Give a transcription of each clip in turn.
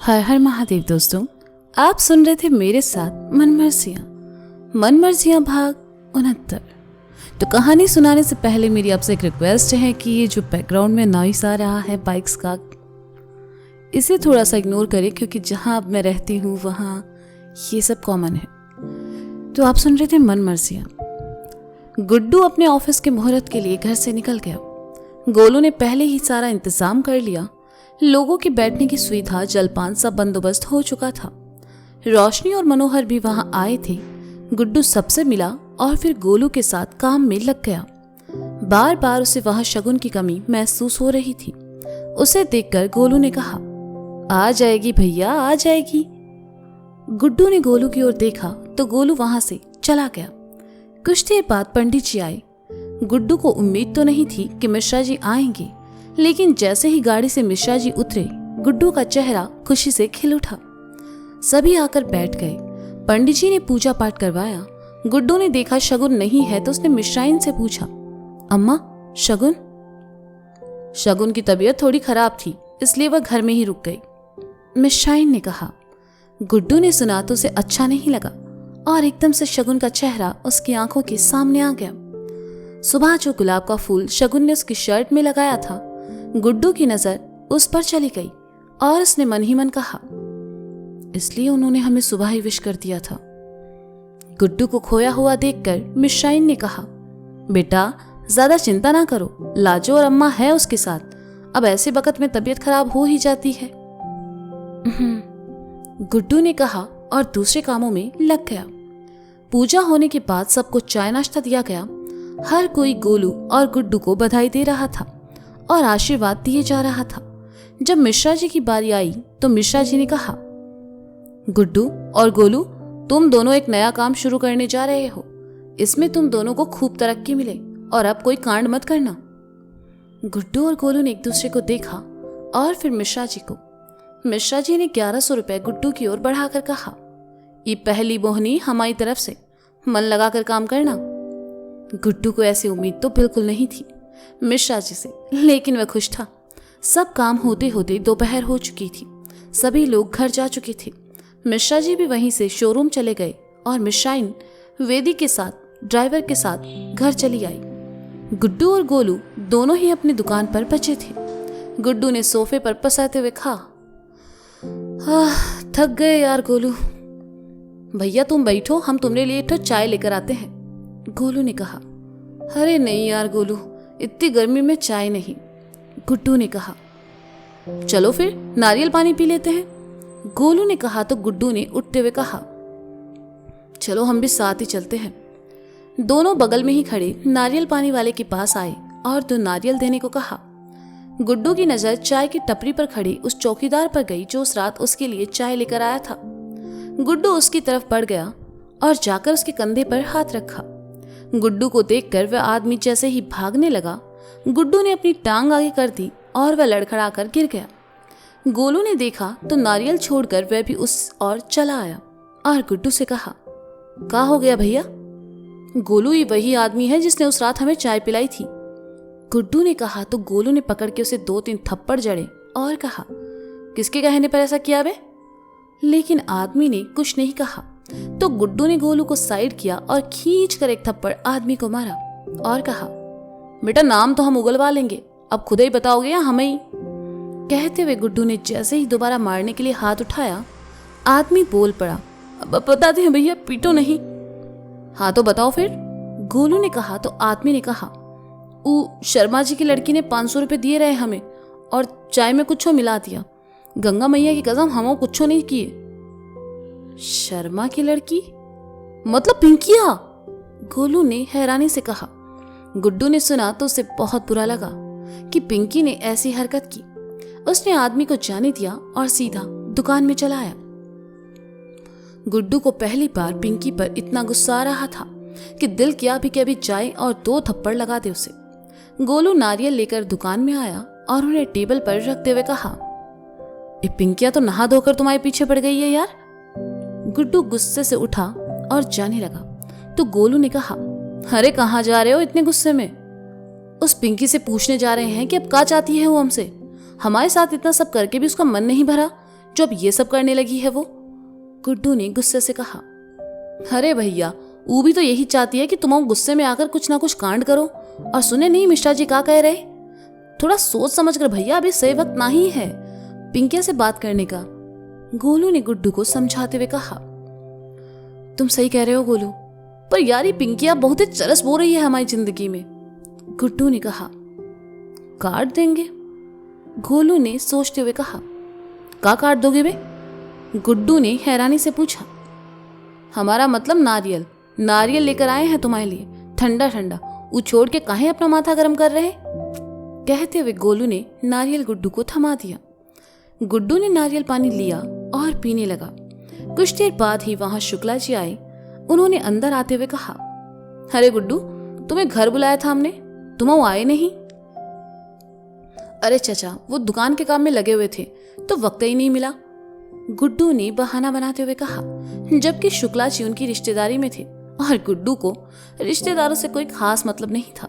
हर हर महादेव दोस्तों, आप सुन रहे थे मेरे साथ मनमर्जियां भाग 69। तो कहानी सुनाने से पहले मेरी आपसे एक रिक्वेस्ट है कि ये जो बैकग्राउंड में नॉइस आ रहा है बाइक्स का, इसे थोड़ा सा इग्नोर करें क्योंकि जहां अब मैं रहती हूँ वहाँ ये सब कॉमन है। तो आप सुन रहे थे मनमर्जियां। गुड्डू अपने ऑफिस के मुहूर्त के लिए घर से निकल गया। गोलू ने पहले ही सारा इंतजाम कर लिया। लोगों के बैठने की सुविधा, जलपान सब बंदोबस्त हो चुका था। रोशनी और मनोहर भी वहां आए थे। गुड्डू सबसे मिला और फिर गोलू के साथ काम में लग गया। बार बार उसे वहां शगुन की कमी महसूस हो रही थी। उसे देखकर गोलू ने कहा, आ जाएगी भैया, आ जाएगी। गुड्डू ने गोलू की ओर देखा तो गोलू वहां से चला गया। कुछ देर बाद पंडित जी आए। गुड्डू को उम्मीद तो नहीं थी कि मिश्रा जी आएंगे, लेकिन जैसे ही गाड़ी से मिश्रा जी उतरे, गुड्डू का चेहरा खुशी से खिल उठा। सभी आकर बैठ गए। पंडित जी ने पूजा पाठ करवाया। गुड्डू ने देखा शगुन नहीं है तो उसने मिश्राइन से पूछा, अम्मा शगुन? शगुन की तबीयत थोड़ी खराब थी, इसलिए वह घर में ही रुक गई, मिश्राइन ने कहा। गुड्डू ने सुना तो उसे अच्छा नहीं लगा और एकदम से शगुन का चेहरा उसकी आंखों के सामने आ गया। सुबह जो गुलाब का फूल शगुन ने उसकी शर्ट में लगाया था, गुड्डू की नजर उस पर चली गई और उसने मन ही मन कहा, इसलिए उन्होंने हमें सुबह ही विश कर दिया था। गुड्डू को खोया हुआ देखकर मिश्राइन ने कहा, बेटा ज्यादा चिंता ना करो, लाजो और अम्मा है उसके साथ। अब ऐसे वक्त में तबीयत खराब हो ही जाती है। गुड्डू ने कहा और दूसरे कामों में लग गया। पूजा होने के बाद सबको चाय नाश्ता दिया गया। हर कोई गोलू और गुड्डू को बधाई दे रहा था और आशीर्वाद दिए जा रहा था। जब मिश्रा जी की बारी आई तो मिश्रा जी ने कहा, गुड्डू और गोलू, तुम दोनों एक नया काम शुरू करने जा रहे हो। इसमें तुम दोनों को खूब तरक्की मिले और अब कोई कांड मत करना। गुड्डू और गोलू ने एक दूसरे को देखा और फिर मिश्रा जी को। मिश्रा जी ने 1100 रुपए गुड्डू की ओर बढ़ाकर कहा, ये पहली बोहनी हमारी तरफ से, मन लगाकर काम करना। गुड्डू को ऐसी उम्मीद तो बिल्कुल नहीं थी मिश्रा जी से, लेकिन वह खुश था। सब काम होते होते दोपहर हो चुकी थी। सभी लोग घर जा चुके थे। मिश्रा जी भी वहीं से शोरूम चले गए और मिश्राइन वेदी के साथ ड्राइवर के साथ घर चली आई। गुड्डू और गोलू दोनों ही अपनी दुकान पर बचे थे। गुड्डू ने सोफे पर पसरते हुए कहा, थक गए यार गोलू। भैया तुम बैठो, हम तुम्हारे लिए एक चाय लेकर आते हैं, गोलू ने कहा। अरे नहीं यार गोलू, इतनी गर्मी में चाय नहीं, गुड्डू ने कहा। चलो फिर नारियल पानी पी लेते हैं, गोलू ने कहा तो गुड्डू ने उठते हुए कहा, चलो हम भी साथ ही चलते हैं। दोनों बगल में ही खड़े नारियल पानी वाले के पास आए और 2 नारियल देने को कहा। गुड्डू की नजर चाय की टपरी पर खड़े उस चौकीदार पर गई जो उस रात उसके लिए चाय लेकर आया था। गुड्डू उसकी तरफ बढ़ गया और जाकर उसके कंधे पर हाथ रखा। गुड्डू को देखकर वह आदमी जैसे ही भागने लगा, गुड्डू ने अपनी टांग आगे कर दी और वह लड़खड़ाकर गिर गया। गोलू ने देखा तो नारियल छोड़कर वह भी उस ओर चला आया और गुड्डू से कहा, क्या हो गया भैया? गोलू ये वही आदमी है जिसने उस रात हमें चाय पिलाई थी, गुड्डू ने कहा तो गोलू ने पकड़ के उसे 2-3 थप्पड़ जड़े और कहा, किसके कहने पर ऐसा किया बे? लेकिन आदमी ने कुछ नहीं कहा तो गुड्डू ने गोलू को साइड किया और खींच कर एक थप्पड़ आदमी को मारा और कहा, बेटा नाम तो हम उगलवा लेंगे, अब खुद ही बताओगे या हमें ही? कहते हुए गुड्डू ने जैसे ही दोबारा मारने के लिए हाथ उठाया, आदमी बोल पड़ा, अब बताते हैं भैया, पीटो नहीं। हाँ तो बताओ फिर, गोलू ने कहा तो आदमी ने कहा, शर्मा जी की लड़की ने 500 रुपए दिए रहे हमें और चाय में कुछ मिला दिया। गंगा मैया की कसम हम कुछ नहीं किए। शर्मा की लड़की मतलब पिंकिया? गोलू ने हैरानी से कहा। गुड्डू ने सुना तो उसे बहुत बुरा लगा कि पिंकी ने ऐसी हरकत की। उसने आदमी को जाने दिया और सीधा दुकान में चला आया। गुड्डू को पहली बार पिंकी पर इतना गुस्सा आ रहा था कि दिल किया भी कि अभी जाए और 2 थप्पड़ लगा दे उसे। गोलू नारियल लेकर दुकान में आया और उन्हें टेबल पर रखते हुए कहा, ये पिंकिया तो नहा धोकर तुम्हारे पीछे पड़ गई है यार। गुड्डू गुस्से से उठा और जाने लगा तो गोलू ने कहा, अरे कहाँ जा रहे हो इतने गुस्से में? उस पिंकी से पूछने जा रहे हैं कि अब क्या चाहती है वो हमसे। हमारे साथ इतना सब करके भी उसका मन नहीं भरा जो अब ये सब करने लगी है वो। गुड्डू ने गुस्से से कहा। अरे भैया, वो भी तो यही चाहती है कि तुम गुस्से में आकर कुछ ना कुछ कांड करो। और सुने नहीं मिश्रा जी क्या कह रहे, थोड़ा सोच समझ कर भैया, अभी सही वक्त नहीं है पिंकिया से बात करने का। गोलू ने गुड्डू को समझाते हुए कहा। तुम सही कह रहे हो गोलू, पर यार ये पिंकिया बहुत ही चरस बो रही है हमारी जिंदगी में। गुड्डू ने कहा। काट देंगे, गोलू ने सोचते हुए कहा। का काट दोगे बे? गुड्डू ने हैरानी से पूछा। हमारा मतलब नारियल, नारियल लेकर आए हैं तुम्हारे लिए, ठंडा ठंडा। वो छोड़ के काहे अपना माथा गर्म कर रहे? कहते हुए गोलू ने नारियल गुड्डू को थमा दिया। गुड्डू ने नारियल पानी लिया और पीने लगा। कुछ देर बाद ही वहां शुक्ला जी आए। उन्होंने अंदर आते हुए कहा। अरे गुड्डू, तुम्हें घर बुलाया था हमने, तुम आए नहीं। अरे चाचा, वो दुकान के काम में लगे हुए थे तो वक्त ही नहीं मिला, गुड्डू ने बहाना बनाते हुए कहा। जबकि शुक्ला जी उनकी रिश्तेदारी में थे और गुड्डू को रिश्तेदारों से कोई खास मतलब नहीं था।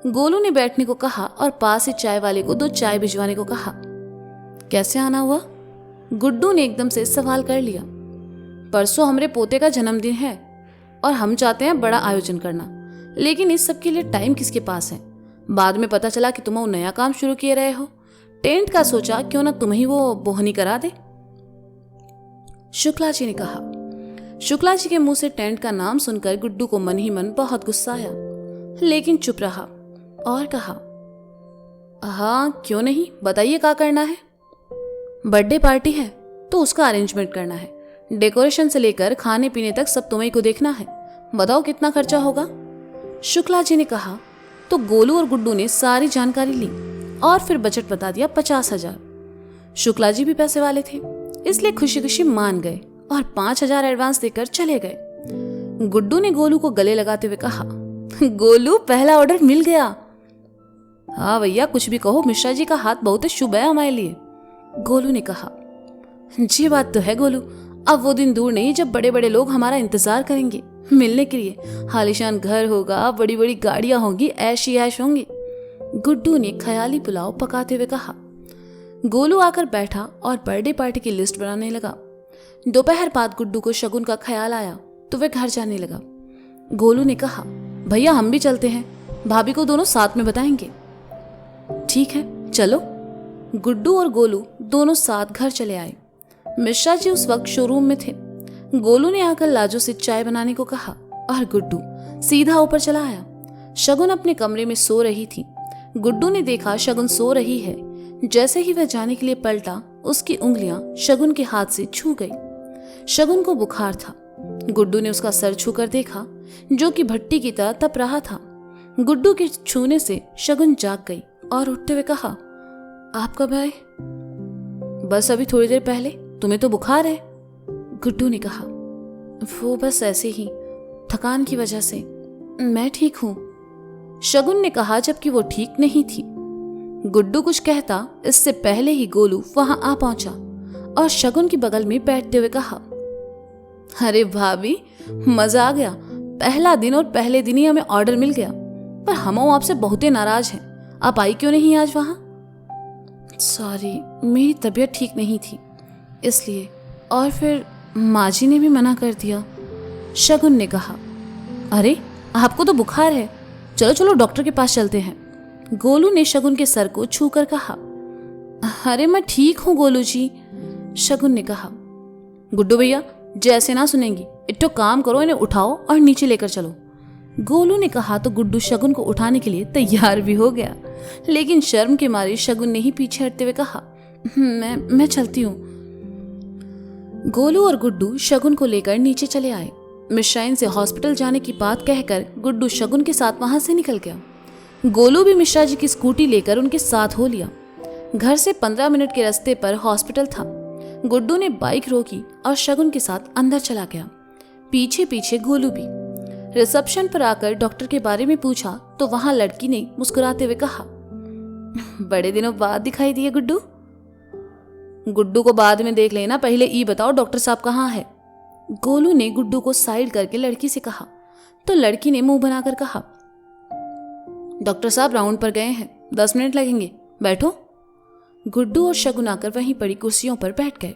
गोलू ने बैठने को कहा और पास ही चाय वाले को 2 चाय भिजवाने को कहा। कैसे आना हुआ? गुड्डू ने एकदम से सवाल कर लिया। परसों हमारे पोते का जन्मदिन है और हम चाहते हैं बड़ा आयोजन करना, लेकिन इस सब के लिए टाइम किसके पास है? बाद में पता चला कि तुम वो नया काम शुरू किए रहे हो, टेंट का। सोचा क्यों ना तुम ही वो बोहनी करा दे, शुक्ला जी ने कहा। शुक्ला जी के मुंह से टेंट का नाम सुनकर गुड्डू को मन ही मन बहुत गुस्सा आया, लेकिन चुप रहा और कहा। हाँ क्यों नहीं, बताइए क्या करना है? बर्थडे पार्टी है तो उसका अरेंजमेंट करना है, डेकोरेशन से लेकर खाने पीने तक सब तुम्हें को देखना है। बताओ कितना खर्चा होगा? शुक्ला जी ने कहा। तो गोलू और गुड्डू ने सारी जानकारी ली और फिर बजट बता दिया 50,000। शुक्ला जी भी पैसे वाले थे, इसलिए खुशी खुशी मान गए और 5,000 एडवांस देकर चले गए। गुड्डू ने गोलू को गले लगाते हुए कहा। गोलू, पहला ऑर्डर मिल गया। हाँ भैया, कुछ भी कहो, मिश्रा जी का हाथ बहुत शुभ है हमारे लिए, गोलू ने कहा। जी बात तो है गोलू, अब वो दिन दूर नहीं जब बड़े बड़े लोग हमारा इंतजार करेंगे मिलने के लिए। हालिशान घर होगा, बड़ी बड़ी गाड़ियां होंगी, ऐशी ऐश होंगी, गुड्डू ने ख्याली पुलाव पकाते हुए कहा। गोलू आकर बैठा और बर्थडे पार्टी की लिस्ट बनाने लगा। दोपहर बाद गुड्डू को शगुन का ख्याल आया तो वह घर जाने लगा। गोलू ने कहा। भैया हम भी चलते हैं, भाभी को दोनों साथ में बताएंगे। ठीक है चलो। गुड्डू और गोलू दोनों साथ घर चले आए। मिश्रा जी उस वक्त शोरूम में थे। गोलू ने आकर लाजो से चाय बनाने को कहा और गुड्डू सीधा ऊपर चला आया। शगुन अपने कमरे में सो रही थी। गुड्डू ने देखा शगुन सो रही है। जैसे ही वह जाने के लिए पलटा, उसकी उंगलियां शगुन के हाथ से छू गई। शगुन को बुखार था। गुड्डू ने उसका सर छूकर देखा, जो कि भट्टी की तरह तप रहा था। गुड्डू के छूने से शगुन जाग गई और उठते हुए कहा। आप कब आए? बस अभी थोड़ी देर पहले। तुम्हें तो बुखार है, गुड्डू ने कहा। वो बस ऐसे ही, थकान की वजह से। मैं ठीक हूं, शगुन ने कहा, जबकि वो ठीक नहीं थी। गुड्डू कुछ कहता इससे पहले ही गोलू वहां आ पहुंचा और शगुन के बगल में बैठते हुए कहा। अरे भाभी, मजा आ गया। पहला दिन और पहले दिन ही हमें ऑर्डर मिल गया, पर हम आपसे बहुत ही नाराज हैं। आप आई क्यों नहीं आज वहां? सॉरी, मेरी तबीयत ठीक नहीं थी इसलिए, और फिर माँ जी ने भी मना कर दिया, शगुन ने कहा। अरे आपको तो बुखार है, चलो चलो डॉक्टर के पास चलते हैं, गोलू ने शगुन के सर को छूकर कहा। अरे मैं ठीक हूँ गोलू जी, शगुन ने कहा। गुड्डू भैया जैसे ना सुनेंगी, इट्टो काम करो, इन्हें उठाओ और नीचे लेकर चलो, गोलू ने कहा। तो गुड्डू शगुन को उठाने के लिए तैयार भी हो गया, लेकिन शर्म के मारे शगुन ने ही पीछे हटते हुए कहा। मैं चलती हूँ। गोलू और गुड्डू शगुन को लेकर नीचे चले आए। मिश्राइन से हॉस्पिटल जाने की बात कहकर गुड्डू शगुन के साथ वहां से निकल गया। गोलू भी मिश्रा जी की स्कूटी लेकर उनके साथ हो लिया। घर से 15 मिनट के रास्ते पर हॉस्पिटल था। गुड्डू ने बाइक रोकी और शगुन के साथ अंदर चला गया, पीछे पीछे गोलू भी। रिसेप्शन पर आकर डॉक्टर के बारे में पूछा तो वहां लड़की ने मुस्कुराते हुए कहा। बड़े दिनों बाद दिखाई दिए गुड्डू। गुड्डू को बाद में देख लेना, पहले ये बताओ डॉक्टर साहब कहाँ है? गोलू ने गुड्डू को साइड करके लड़की से कहा। तो लड़की ने मुंह बनाकर कहा। डॉक्टर साहब राउंड पर गए हैं, 10 मिनट लगेंगे, बैठो। गुड्डू और शगुन आकर वहीं पड़ी कुर्सियों पर बैठ गए।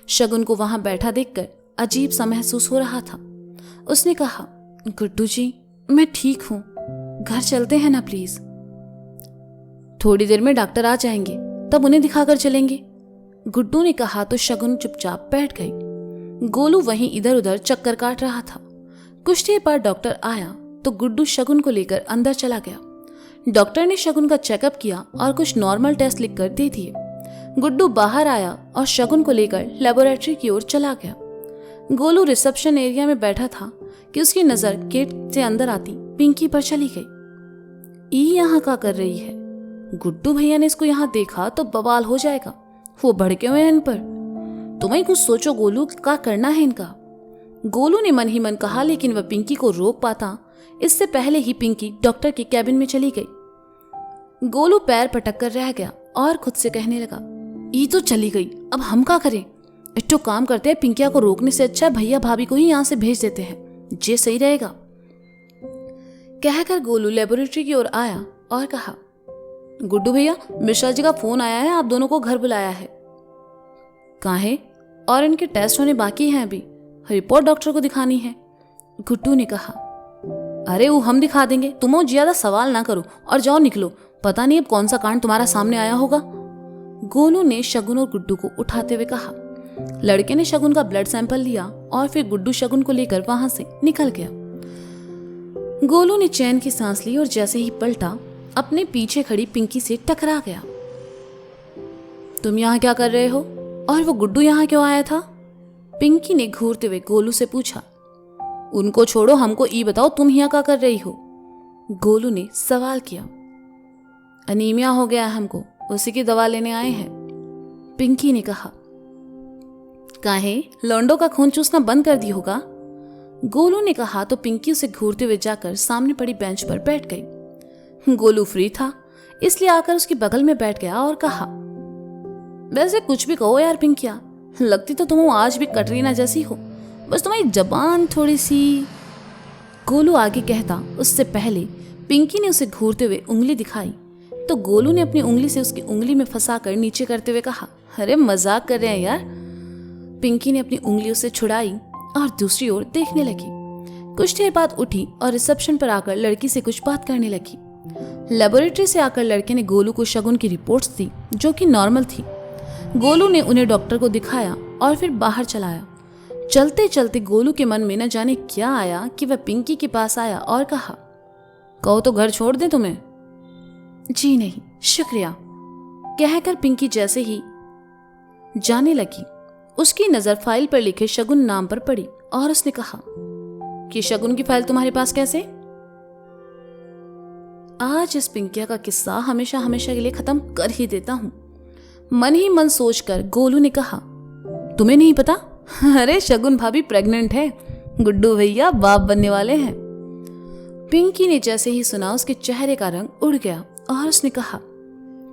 शगुन को वहां बैठा देखकर अजीब सा महसूस हो रहा था। उसने कहा, गुड्डू जी मैं ठीक हूं, घर चलते हैं ना प्लीज। थोड़ी देर में डॉक्टर आ जाएंगे, तब उन्हें दिखाकर चलेंगे, गुड्डू ने कहा तो शगुन चुपचाप बैठ गई। गोलू वहीं इधर उधर चक्कर काट रहा था। कुछ देर बाद डॉक्टर आया तो गुड्डू शगुन को लेकर अंदर चला गया। डॉक्टर ने शगुन का चेकअप किया और कुछ नॉर्मल टेस्ट लिखकर दे दिए। गुड्डू बाहर आया और शगुन को लेकर लेबोरेटरी की ओर चला गया। गोलू रिसेप्शन एरिया में बैठा था कि उसकी नजर गेट से अंदर आती पिंकी पर चली गई। ई यहाँ क्या कर रही है? गुड्डू भैया ने इसको यहाँ देखा तो बवाल हो जाएगा, वो भड़के हुए हैं इन पर। तुम्हें कुछ सोचो गोलू, क्या करना है इनका? गोलू ने मन ही मन कहा, लेकिन वह पिंकी को रोक पाता इससे पहले ही पिंकी डॉक्टर के कैबिन में चली गई। गोलू पैर पटक कर रह गया और खुद से कहने लगा, ई तो चली गई, अब हम क्या करें? इट्टो काम करते हैं, पिंकिया को रोकने से अच्छा भैया भाभी को ही यहाँ से भेज देते हैं, जे सही रहेगा। कहकर गोलू लेबोरेटरी की ओर आया और कहा, गुड्डू भैया मिश्रा जी का फोन आया है, आप दोनों को घर बुलाया है। कहाँ है? और इनके टेस्ट होने बाकी हैं, अभी रिपोर्ट डॉक्टर को दिखानी है, गुड्डू ने कहा। अरे वो हम दिखा देंगे, तुम ज्यादा सवाल ना करो और जाओ निकलो, पता नहीं अब कौन सा कांड तुम्हारा सामने आया होगा, गोलू ने शगुन और गुड्डू को उठाते हुए कहा। लड़के ने शगुन का ब्लड सैंपल लिया और फिर गुड्डू शगुन को लेकर वहां से निकल गया। गोलू ने चैन की सांस ली और जैसे ही पलटा अपने पीछे खड़ी पिंकी से टकरा गया। तुम यहाँ क्या कर रहे हो और वो गुड्डू यहाँ क्यों आया था? पिंकी ने घूरते हुए गोलू से पूछा। उनको छोड़ो, हमको ई बताओ तुम यहाँ क्या कर रही हो? गोलू ने सवाल किया। अनीमिया हो गया है हमको, उसी की दवा लेने आए हैं, पिंकी ने कहा। काहे, लौंडो का खून चूसना बंद कर दी होगा, गोलू ने कहा तो पिंकी उसे घूरते हुए जाकर सामने पड़ी बेंच पर बैठ गई। गोलू फ्री था इसलिए आकर उसके बगल में बैठ गया और कहा, वैसे कुछ भी कहो यार पिंकिया, लगती तो तुम आज भी कटरीना जैसी हो, बस तुम्हारी जबान थोड़ी सी। गोलू आगे कहता उससे पहले पिंकी ने उसे घूरते हुए उंगली दिखाई तो गोलू ने अपनी उंगली से उसकी उंगली में फंसाकर नीचे करते हुए कहा, अरे मजाक कर रहे हैं यार। पिंकी ने अपनी उंगली उससे छुड़ाई और दूसरी ओर देखने लगी। कुछ देर बाद उठी और रिसेप्शन पर आकर लड़की से कुछ बात करने लगी। लेबोरेटरी से आकर लड़के ने गोलू को शगुन की रिपोर्ट्स दी जो कि नॉर्मल थी। गोलू ने उन्हें डॉक्टर को दिखाया और फिर बाहर चला आया। चलते चलते गोलू के मन में न जाने क्या आया कि वह पिंकी के पास आया और कहा, कहो तो घर छोड़ दे तुम्हें। जी नहीं शुक्रिया, कहकर पिंकी जैसे ही जाने लगी उसकी नजर फाइल पर लिखे शगुन नाम पर पड़ी और उसने कहा कि शगुन की फाइल तुम्हारे पास कैसे? आज इस पिंकिया का किस्सा हमेशा हमेशा के लिए खत्म कर ही देता हूं, मन ही मन सोचकर गोलू ने कहा। तुम्हें नहीं पता? अरे शगुन भाभी प्रेग्नेंट है, गुड्डू भैया बाप बनने वाले हैं। पिंकी ने जैसे ही सुना उसके चेहरे का रंग उड़ गया और उसने कहा,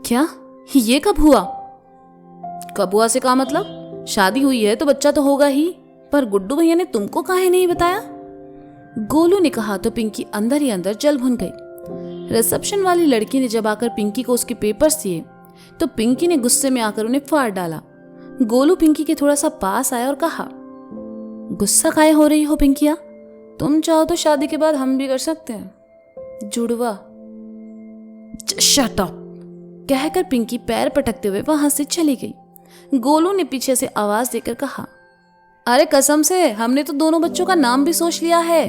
क्या ये कब हुआ? कब हुआ से क्या मतलब? शादी हुई है तो बच्चा तो होगा ही, पर गुड्डू भैया ने तुमको काहे नहीं बताया? गोलू ने कहा तो पिंकी अंदर ही अंदर जल भुन गई। रिसेप्शन वाली लड़की ने जब आकर पिंकी को उसके पेपर्स दिए तो पिंकी ने गुस्से में आकर उन्हें फाड़ डाला। गोलू पिंकी के थोड़ा सा पास आया और कहा, गुस्सा काहे हो रही हो पिंकिया? तुम चाहो तो शादी के बाद हम भी कर सकते हैं, जुड़वा। शट अप, कहकर पिंकी पैर पटकते हुए वहां से चली गई। गोलू ने पीछे से आवाज देकर कहा, अरे कसम से हमने तो दोनों बच्चों का नाम भी सोच लिया है।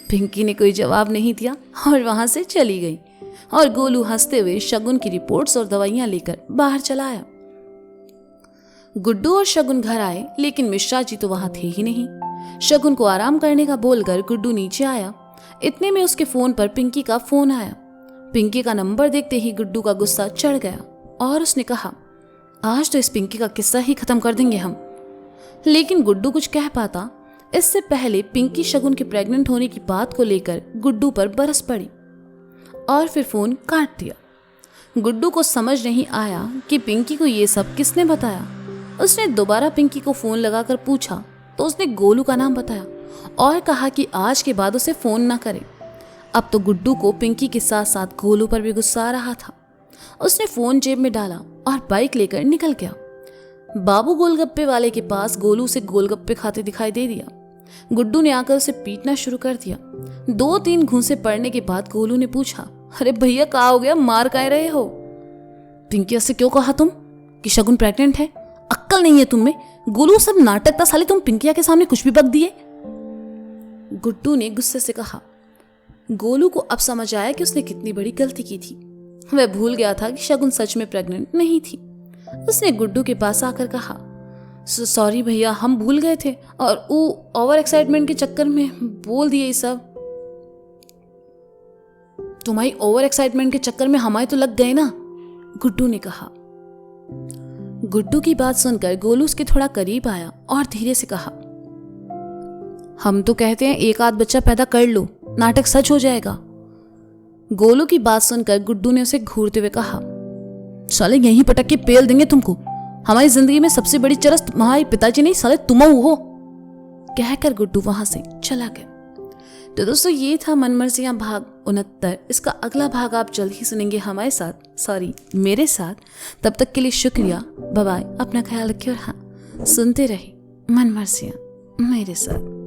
पिंकी ने कोई जवाब नहीं दिया और वहां से चली गई और गोलू हंसते हुए शगुन की रिपोर्ट्स और दवाइयां लेकर बाहर चला आया। गुड्डू और शगुन घर आए लेकिन मिश्रा जी तो वहां थे ही नहीं। शगुन को आराम करने का बोलकर गुड्डू नीचे आया। इतने में उसके फोन पर पिंकी का फोन आया। पिंकी का नंबर देखते ही गुड्डू का गुस्सा चढ़ गया और उसने कहा, आज तो इस पिंकी का किस्सा ही खत्म कर देंगे हम। लेकिन गुड्डू कुछ कह पाता इससे पहले पिंकी शगुन के प्रेग्नेंट होने की बात को लेकर गुड्डू पर बरस पड़ी और फिर फोन काट दिया। गुड्डू को समझ नहीं आया कि पिंकी को ये सब किसने बताया। उसने दोबारा पिंकी को फोन लगाकर पूछा तो उसने गोलू का नाम बताया और कहा कि आज के बाद उसे फोन ना करे। अब तो गुड्डू को पिंकी के साथ साथ गोलू पर भी गुस्सा आ रहा था। उसने फोन जेब में डाला और बाइक लेकर निकल गया। बाबू गोलगप्पे वाले के पास गोलू से गोलगप्पे खाते दिखाई दे दिया। गुड्डू ने आकर उसे पीटना शुरू कर दिया। 2-3 घूंसे पड़ने के बाद गोलू ने पूछा, अरे भैया क्या हो गया, मार काहे रहे हो? पिंकिया से क्यों कहा तुम कि शगुन प्रेग्नेंट है? अक्ल नहीं है तुम में? गोलू सब नाटक था साले, तुम पिंकिया के सामने कुछ भी बक दिए। गुड्डू ने गुस्से से कहा। गोलू को अब समझ आया कि उसने कितनी बड़ी गलती की थी। वह भूल गया था कि शगुन सच में प्रेग्नेंट नहीं थी। उसने गुड्डू के पास आकर कहा, सॉरी भैया, हम भूल गए थे और वो ओवर एक्साइटमेंट के चक्कर में बोल दिए ये सब। तुम्हारी ओवर एक्साइटमेंट के चक्कर में हमारे तो लग गए ना, गुड्डू ने कहा। गुड्डू की बात सुनकर गोलू उसके थोड़ा करीब आया और धीरे से कहा, हम तो कहते हैं एक आध बच्चा पैदा कर लो, नाटक सच हो जाएगा। गोलू की बात सुनकर गुड्डू ने उसे घूरते हुए कहा, साले यहीं पटक के पेल देंगे तुमको। हमारी जिंदगी में सबसे बड़ी चरस तुम्हारे पिताजी नहीं, साले तुम हो। कहकर गुड्डू वहां से चला गया। तो दोस्तों, ये था मनमर्जियां भाग 69। इसका अगला भाग आप जल्द ही सुनेंगे हमारे साथ, मेरे साथ। तब तक के लिए शुक्रिया, बाय बाय, अपना ख्याल रखिए और हाँ, सुनते रहे मनमर्जियां मेरे साथ।